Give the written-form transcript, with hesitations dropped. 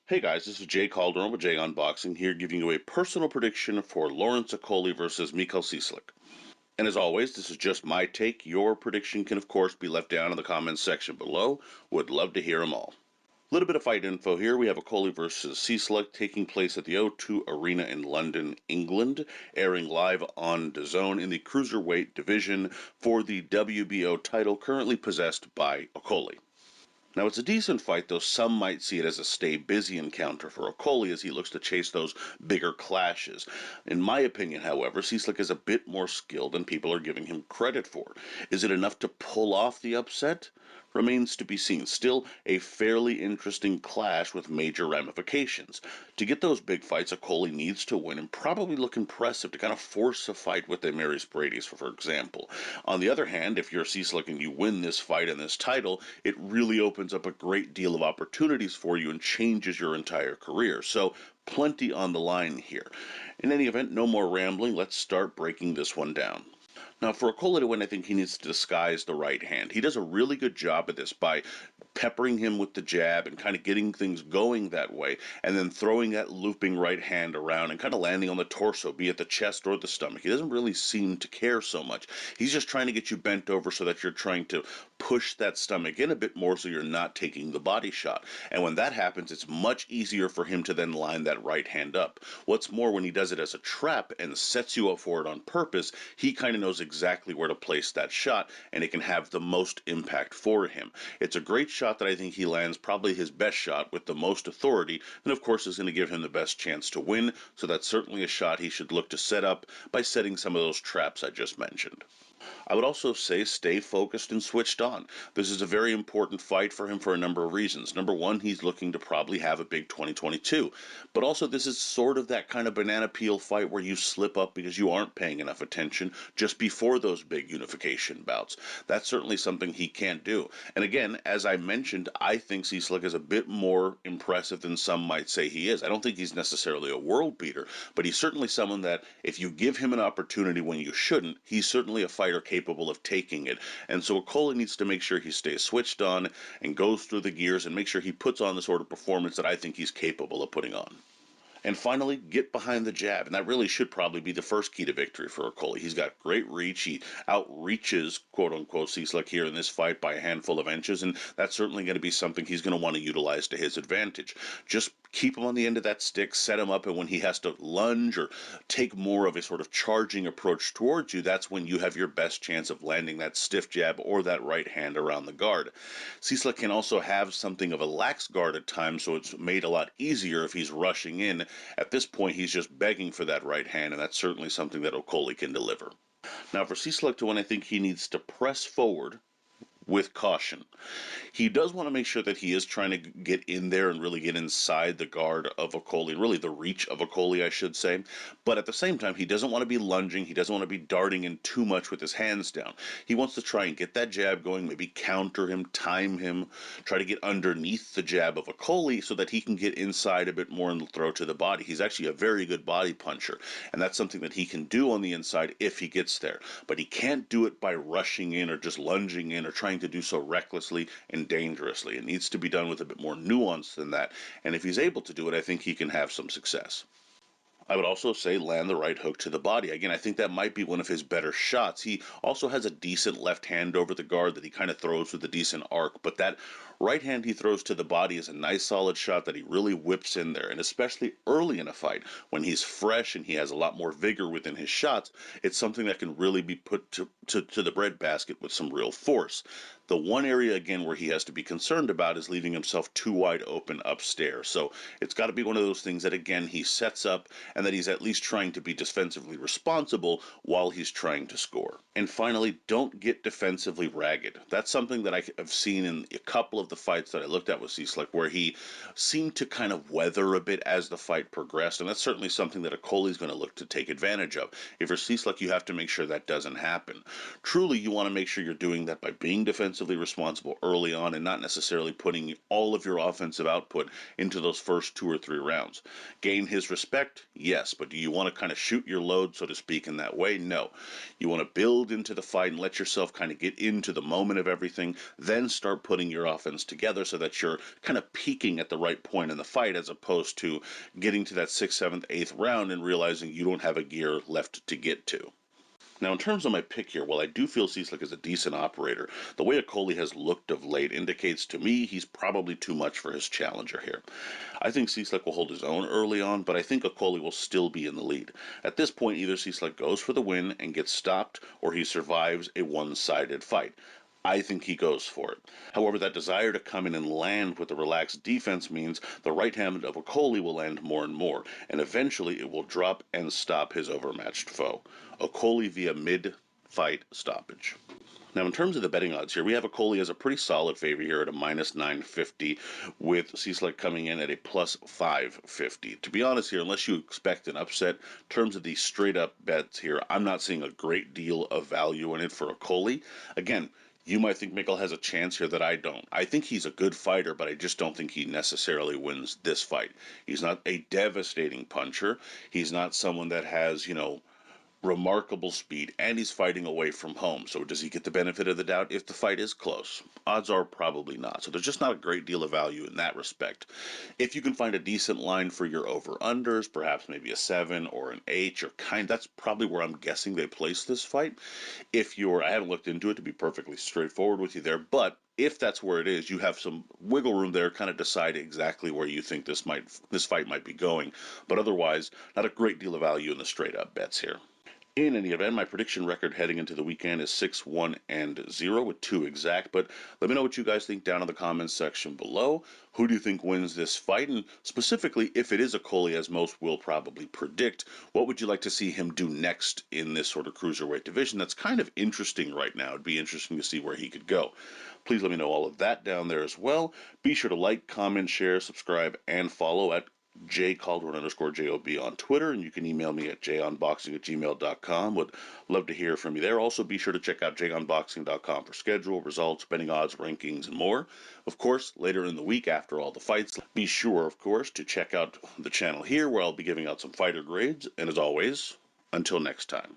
Hey guys, this is Jay Calderon with Jay Unboxing here, giving you a personal prediction for Lawrence Okolie versus Michal Cieslak. And as always, this is just my take. Your prediction can, of course, be left down in the comments section below. Would love to hear them all. A little bit of fight info here. We have Okolie versus Cieslak taking place at the O2 Arena in London, England, airing live on DAZN in the Cruiserweight division for the WBO title currently possessed by Okolie. Now, it's a decent fight, though some might see it as a stay busy encounter for Okolie as he looks to chase those bigger clashes. In my opinion, however, Cieslak is a bit more skilled than people are giving him credit for. Is it enough to pull off the upset? Remains to be seen. Still, a fairly interesting clash with major ramifications. To get those big fights, Okolie needs to win and probably look impressive to kind of force a fight with the Maurice Brady's, for example. On the other hand, if you're Cieslak and you win this fight and this title, it really opens up a great deal of opportunities for you and changes your entire career. So, plenty on the line here. In any event, no more rambling. Let's start breaking this one down. Now, for Okolie to win, I think he needs to disguise the right hand. He does a really good job at this by peppering him with the jab and kind of getting things going that way, and then throwing that looping right hand around and kind of landing on the torso, be it the chest or the stomach. He doesn't really seem to care so much. He's just trying to get you bent over so that you're trying to push that stomach in a bit more so you're not taking the body shot. And when that happens, it's much easier for him to then line that right hand up. What's more, when he does it as a trap and sets you up for it on purpose, he kind of knows exactly where to place that shot, and it can have the most impact for him. It's a great shot that I think he lands, probably his best shot with the most authority, and of course is going to give him the best chance to win, so that's certainly a shot he should look to set up by setting some of those traps I just mentioned. I would also say stay focused and switched on. This is a very important fight for him for a number of reasons. Number one, he's looking to probably have a big 2022. But also, this is sort of that kind of banana peel fight where you slip up because you aren't paying enough attention just before those big unification bouts. That's certainly something he can't do. And again, as I mentioned, I think Cieslak is a bit more impressive than some might say he is. I don't think he's necessarily a world beater, but he's certainly someone that if you give him an opportunity when you shouldn't, he's certainly a fighter capable of taking it. And so Okolie needs to make sure he stays switched on and goes through the gears and make sure he puts on the sort of performance that I think he's capable of putting on. And finally, get behind the jab. And that really should probably be the first key to victory for Okolie. He's got great reach. He outreaches, quote unquote, Cieslak here in this fight by a handful of inches. And that's certainly going to be something he's going to want to utilize to his advantage. Just keep him on the end of that stick, set him up, and when he has to lunge or take more of a sort of charging approach towards you, that's when you have your best chance of landing that stiff jab or that right hand around the guard. Cieslak can also have something of a lax guard at times, so it's made a lot easier if he's rushing in. At this point, he's just begging for that right hand, and that's certainly something that Okolie can deliver. Now, for Cieslak to win, I think he needs to press forward with caution. He does want to make sure that he is trying to get in there and really get inside the guard of Okolie, really the reach of Okolie, I should say. But at the same time, he doesn't want to be lunging. He doesn't want to be darting in too much with his hands down. He wants to try and get that jab going, maybe counter him, time him, try to get underneath the jab of Okolie so that he can get inside a bit more and throw to the body. He's actually a very good body puncher, and that's something that he can do on the inside if he gets there. But he can't do it by rushing in or just lunging in or trying to do so recklessly and dangerously. It needs to be done with a bit more nuance than that, and if he's able to do it, I think he can have some success. I would also say land the right hook to the body. Again, I think that might be one of his better shots. He also has a decent left hand over the guard that he kind of throws with a decent arc, but that right hand he throws to the body is a nice solid shot that he really whips in there. And especially early in a fight, when he's fresh and he has a lot more vigor within his shots, it's something that can really be put to the breadbasket with some real force. The one area, again, where he has to be concerned about is leaving himself too wide open upstairs. So it's got to be one of those things that, again, he sets up and that he's at least trying to be defensively responsible while he's trying to score. And finally, don't get defensively ragged. That's something that I have seen in a couple of the fights that I looked at with Cieslak, where he seemed to kind of weather a bit as the fight progressed, and that's certainly something that Okolie's going to look to take advantage of. If you're Cieslak, you have to make sure that doesn't happen. Truly, you want to make sure you're doing that by being defensively responsible early on and not necessarily putting all of your offensive output into those first 2 or 3 rounds. Gain his respect? Yes, but do you want to kind of shoot your load, so to speak, in that way? No. You want to build into the fight and let yourself kind of get into the moment of everything, then start putting your offense weapons together so that you're kind of peaking at the right point in the fight, as opposed to getting to that 6th, 7th, 8th round and realizing you don't have a gear left to get to. Now, in terms of my pick here, while I do feel Cieslak is a decent operator, the way Okolie has looked of late indicates to me he's probably too much for his challenger here. I think Cieslak will hold his own early on, but I think Okolie will still be in the lead. At this point, either Cieslak goes for the win and gets stopped, or he survives a one-sided fight. I think he goes for it. However, that desire to come in and land with a relaxed defense means the right hand of Okolie will land more and more, and eventually it will drop and stop his overmatched foe. Okolie via mid-fight stoppage. Now, in terms of the betting odds here, we have Okolie as a pretty solid favorite here at a minus 950, with Cieslak coming in at a plus 550. To be honest here, unless you expect an upset, in terms of these straight up bets here, I'm not seeing a great deal of value in it for Okolie. Again, you might think Michal has a chance here that I don't. I think he's a good fighter, but I just don't think he necessarily wins this fight. He's not a devastating puncher. He's not someone that has, remarkable speed, and he's fighting away from home. So does he get the benefit of the doubt if the fight is close? Odds are probably not. So there's just not a great deal of value in that respect. If you can find a decent line for your over-unders, perhaps maybe a 7 or an 8, that's probably where I'm guessing they place this fight. I haven't looked into it to be perfectly straightforward with you there, but if that's where it is, you have some wiggle room there, kind of decide exactly where you think this fight might be going. But otherwise, not a great deal of value in the straight up bets here. In any event, my prediction record heading into the weekend is 6-1-0 with 2 exact, but let me know what you guys think down in the comments section below. Who do you think wins this fight? And specifically, if it is Okolie, as most will probably predict, what would you like to see him do next in this sort of cruiserweight division? That's kind of interesting right now. It'd be interesting to see where he could go. Please let me know all of that down there as well. Be sure to like, comment, share, subscribe, and follow at jcaldwell_job on Twitter, and you can email me at jonboxing@gmail.com. Would love to hear from you there. Also, be sure to check out jonboxing.com for schedule, results, betting odds, rankings, and more. Of course, later in the week after all the fights, be sure, of course, to check out the channel here where I'll be giving out some fighter grades. And as always, until next time.